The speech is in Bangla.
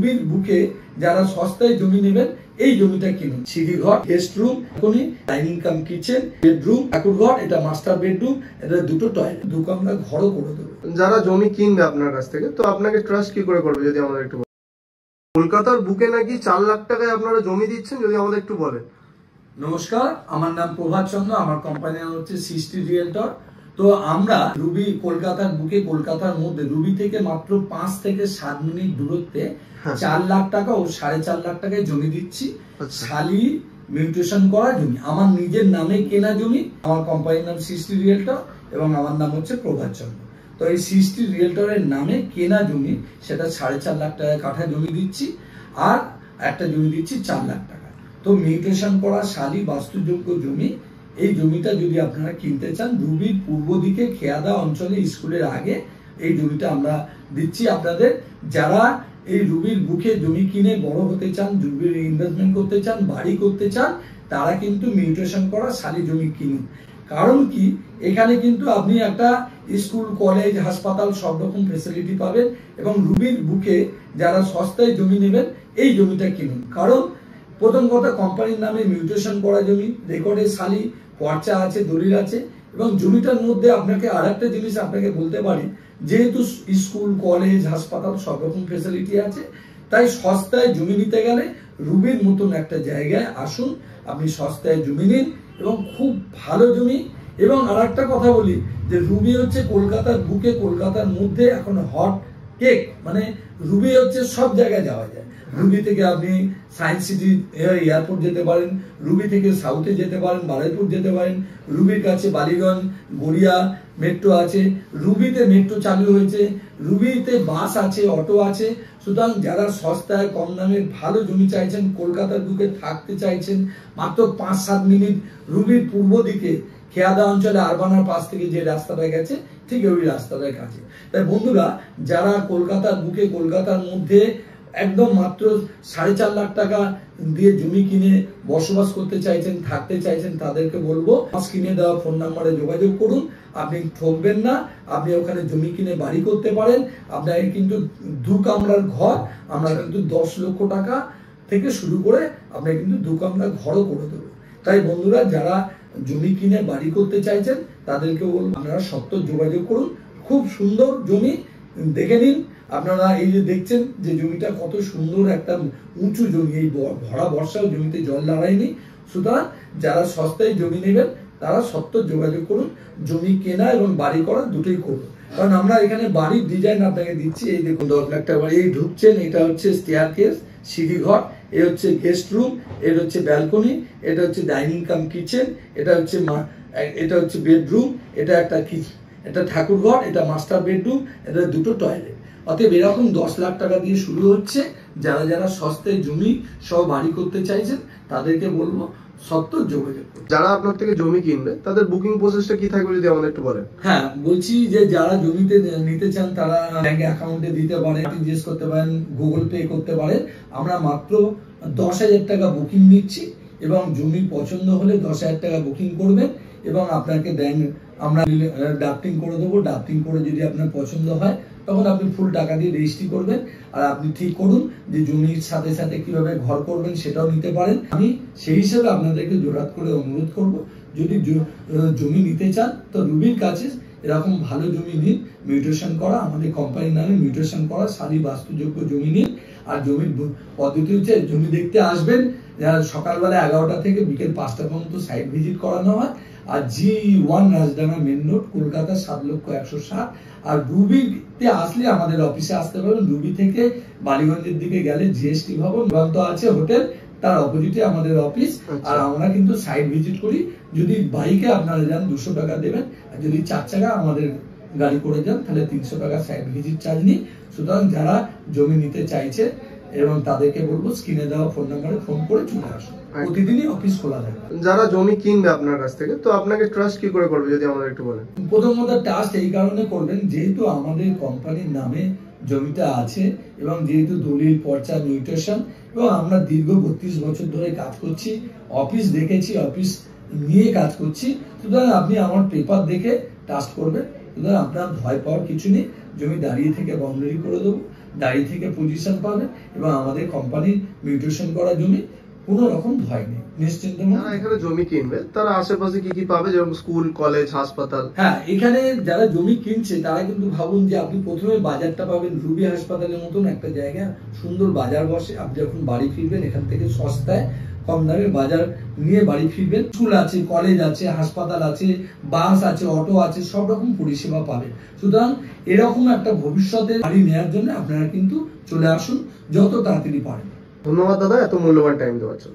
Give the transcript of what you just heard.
রুবির বুকে যারা সস্তায় জমি নেবেন এই জমিটা কিনুন। সিঁড়িঘর, guest room, dining cum kitchen, bedroom, ঠাকুরঘর, এটা মাস্টার বেডরুম, এটা দুটো টয়লেট, দু কামরা ঘরও করে দেবো। যারা জমি কিনবে আপনার কাছ থেকে, তো আপনাকে ট্রাস্ট কি করে করবে যদি আমাদের একটু বলেন? কলকাতার বুকে নাকি 4 লাখ টাকায় আপনারা জমি দিচ্ছেন, যদি আমাদের একটু বলেন। নমস্কার, আমার নাম প্রভাত চন্দ্র, আমার কোম্পানি নাম হচ্ছে সৃষ্টি রিয়েলটর। তো আমরা রুবি, কলকাতার বুকে, কলকাতার মধ্যে রুবি থেকে মাত্র 5 থেকে 7 মিনিট দূরত্বে 4 লাখ টাকা ও 4.5 লাখ টাকায় জমি দিচ্ছি। শালি মিউটেশন করা জমি, আমার নিজের নামে কেনা জমি। আমার কোম্পানির নাম সৃষ্টি রিয়েলটর এবং আমার নাম হচ্ছে প্রভাত চন্দ্র। তো এই সৃষ্টি রিয়েলটরের নামে কেনা জমি, সেটা 4.5 লাখ টাকা কাঠা জমি দিচ্ছি, আর একটা জমি দিচ্ছি 4 লাখ টাকা। তো মিউটেশন করা শালি বাস্তুযোগ্য জমি। এই জমিটা যদি আপনারা কিনতে চান, রুবির পূর্ব দিকে খেয়াদা অঞ্চলে স্কুলের আগে এই জমিটা আমরা দিচ্ছি আপনাদের। যারা এই রুবির বুকে জমি কিনে বড় হতে চান, রুবির ইনভেস্টমেন্ট করতে চান, বাড়ি করতে চান, তারা কিন্তু মিউটেশন করা শালি জমি কিনুন। কারণ কি, এখানে কিন্তু আপনি একটা স্কুল, কলেজ, হাসপাতাল সব রকম ফেসিলিটি পাবেন। এবং রুবির বুকে যারা সস্তায় জমি নেবেন এই জমিটা কিনুন। কারণ প্রথম কথা, কোম্পানির নামে মিউটেশন করা জমি, রেকর্ডে শালি, পর্চা আছে, দলিল আছে। এবং জমিটার মধ্যে আপনাকে আর একটা জিনিস আপনাকে বলতে পারি, যেহেতু স্কুল, কলেজ, হাসপাতাল সব রকম ফেসিলিটি আছে, তাই সস্তায় জমি নিতে গেলে রুবির মতন একটা জায়গায় আসুন, আপনি সস্তায় জমি নিন এবং খুব ভালো জমি। এবং আর একটা কথা বলি, যে রুবি হচ্ছে কলকাতার বুকে, কলকাতার মধ্যে এখন হট কেক, মানে রুবি হচ্ছে সব জায়গায় যাওয়া যায়। রুবি থেকে আপনি সায়েন্স সিটি এয়ারপোর্ট যেতে পারেন, রুবি থেকে সাউথে যেতে পারেন, বারুইপুর যেতে পারেন, রুবির কাছে বালিগঞ্জ, গড়িয়া মেট্রো আছে, রুবিতে মেট্রো চালু হয়েছে, রুবিতে বাস আছে, অটো আছে। সুতরাং যারা সস্তায় কম দামে ভালো জমি চাইছেন, কলকাতার বুকে থাকতে চাইছেন, মাত্র 5-7 মিনিট রুবির পূর্ব দিকে খেয়াদা অঞ্চলে আরবানার পাশ থেকে যে রাস্তাটা গেছে, ঠিক ওই রাস্তাটার কাছে। তাই বন্ধুরা, যারা কলকাতার বুকে, কলকাতার মধ্যে একদম মাত্র 4.5 লাখ টাকা দিয়ে জমি কিনে বসবাস করতে চাইছেন, থাকতে চাইছেন, তাদেরকে বলবো স্ক্রিনে দেওয়া ফোন নাম্বারে যোগাযোগ করুন। আপনি ঠকবেন না, আপনি ওখানে জমি কিনে বাড়ি করতে পারেন। আপনাকে কিন্তু 2 কামরার ঘর আমরা কিন্তু 10 লক্ষ টাকা থেকে শুরু করে আপনাকে কিন্তু 2 কামরার ঘরও করে দেবো। তাই বন্ধুরা, যারা জমি কিনে বাড়ি করতে চাইছেন তাদেরকে বলবো আপনারা সত্ত্বর যোগাযোগ করুন। খুব সুন্দর জমি, দেখে নিন। আপনারা এই যে দেখছেন যে জমিটা কত সুন্দর একটা উঁচু জমি, এই ভরা বর্ষাও জমিতে জল দাঁড়ায়নি। সুতরাং যারা সস্তায় জমি নেবেন তারা সত্ত্বর যোগাযোগ করুন। জমি কেনা এবং বাড়ি করা দুটোই করুন। কারণ আমরা এখানে বাড়ির ডিজাইন আপনাকে দিচ্ছি। এই দেখুন 10 লাখ টাকা বাড়ি, এই ঢুকছেন, এটা হচ্ছে স্টেয়ার কেস, সিঁড়িঘর, এ হচ্ছে গেস্ট রুম, এটা হচ্ছে ব্যালকনি, এটা হচ্ছে ডাইনিং কাম কিচেন, এটা হচ্ছে বেডরুম, এটা একটা কিচেন, এটা ঠাকুরঘর, এটা মাস্টার বেডরুম, এটা দুটো টয়লেট। অতএব এরকম 10 লাখ টাকা দিয়ে শুরু হচ্ছে। যারা যারা সস্তায় জমি সহ বাড়ি করতে চাইছেন তাদেরকে বলবো সত্ত্বর যোগাযোগ করুন। যারা আপনার থেকে জমি কিনবে তাদের বুকিং প্রসেসটা কি থাকবে যদি আমাদের একটু বলেন? হ্যাঁ, বলছি যে যারা জমিতে নিতে চান তারা ব্যাংক অ্যাকাউন্টে দিতে পারেন, জিএস করতে পারেন, গুগল পে করতে পারেন। আমরা মাত্র 10,000 টাকা বুকিং নিচ্ছি এবং জমি পছন্দ হলে 10,000 টাকা বুকিং করবেন এবং আপনাকে আমরা ড্রাফটিং করে দেবো। ড্রাফটিং করে যদি আপনার পছন্দ হয় তখন আপনি ফুল টাকা দিয়ে রেজিস্ট্রি করবেন। আর আপনি ঠিক করুন যে জমির সাথে সাথে কিভাবে ঘর করবেন, সেটাও নিতে পারেন। আমি সেই হিসেবে আপনাদেরকে জোরাত করে অনুরোধ করব, যদি জমি নিতে চান তো রুবির কাছে এরকম ভালো জমি নিন, মিউটেশন করা, আমাদের কোম্পানির নামে মিউটেশন করা শালি বাস্তুযোগ্য জমি নিন। আর জমির পদ্ধতি হচ্ছে, জমি দেখতে আসবেন সকালবেলা 11টা থেকে বিকেল 5টা পর্যন্ত সাইট ভিজিট করানো হয়। আর G1 Rajdanga main road, Kolkata 7,160,000। আর রুবিতে আসলে আমাদের অফিসে আসতে পারবেন। রুবি থেকে বালিগঞ্জের দিকে গেলে জিএসটি ভবন আছে হোটেল, তার অপোজিটে আমাদের অফিস। আর আমরা কিন্তু সাইট ভিজিট করি। যদি বাইকে আপনারা যান 200 টাকা দেবেন, আর যদি 4 চাকা আমাদের গাড়ি করে যান তাহলে 300 টাকা সাইট ভিজিট চার্জ নিই। সুতরাং যারা জমি নিতে চাইছে এবং তাদেরকে বলবো স্ক্রিনে দেওয়া ফোন নাম্বারে ফোন করে চলে আসুন। প্রতিদিনই অফিস খোলা থাকে। যারা জমি কিনবে আপনার কাছ থেকে, তো আপনাকে ট্রাস্ট কি করে করবে যদি আমাদের একটু বলেন? প্রথমত ট্রাস্ট এই কারণে করবেন, যেহেতু আমাদের কোম্পানির নামে জমিটা আছে এবং যেহেতু দলিল, পর্চা, মিউটেশন, এবং আমরা দীর্ঘ 32 বছর ধরে কাজ করছি, অফিস দেখেছি, অফিস নিয়ে কাজ করছি। সুতরাং আপনি আমার পেপার দেখে ট্রাস্ট করবেন। সুতরাং আপনার ভয় পাওয়ার কিছু নেই। জমি দাঁড়িয়ে থেকে বাউন্ডারি করে দেবো। দাঁড়ি থেকে পজিশন পাবেন এবং আমাদের কোম্পানির মিউটেশন করার জমি কোনো রকম ভয় নেই, নিশ্চিন্ত মনে। যারা এখানে জমি কিনবে তারা আশেপাশে কি কি পাবে, যেরকম স্কুল, কলেজ, হাসপাতাল? হ্যাঁ, এখানে যারা জমি কিনছে তারা কিন্তু ভাবুন যে আপনি প্রথমে বাজারটা পাবেন রুবি হাসপাতালের মতন একটা জায়গা, সুন্দর বাজার বসে। আপনি যখন বাড়ি ফিরবেন এখান থেকে সস্তায় কম দামে বাজার নিয়ে বাড়ি ফিরবেন। স্কুল আছে, কলেজ আছে, হাসপাতাল আছে, বাস আছে, অটো আছে, সব রকম পরিষেবা পাবেন। সুতরাং এরকম একটা ভবিষ্যতে বাড়ি নেওয়ার জন্য আপনারা কিন্তু চলে আসুন যত তাড়াতাড়ি পারেন। ধন্যবাদ দাদা এত মূল্যবান টাইম দেওয়ার জন্য।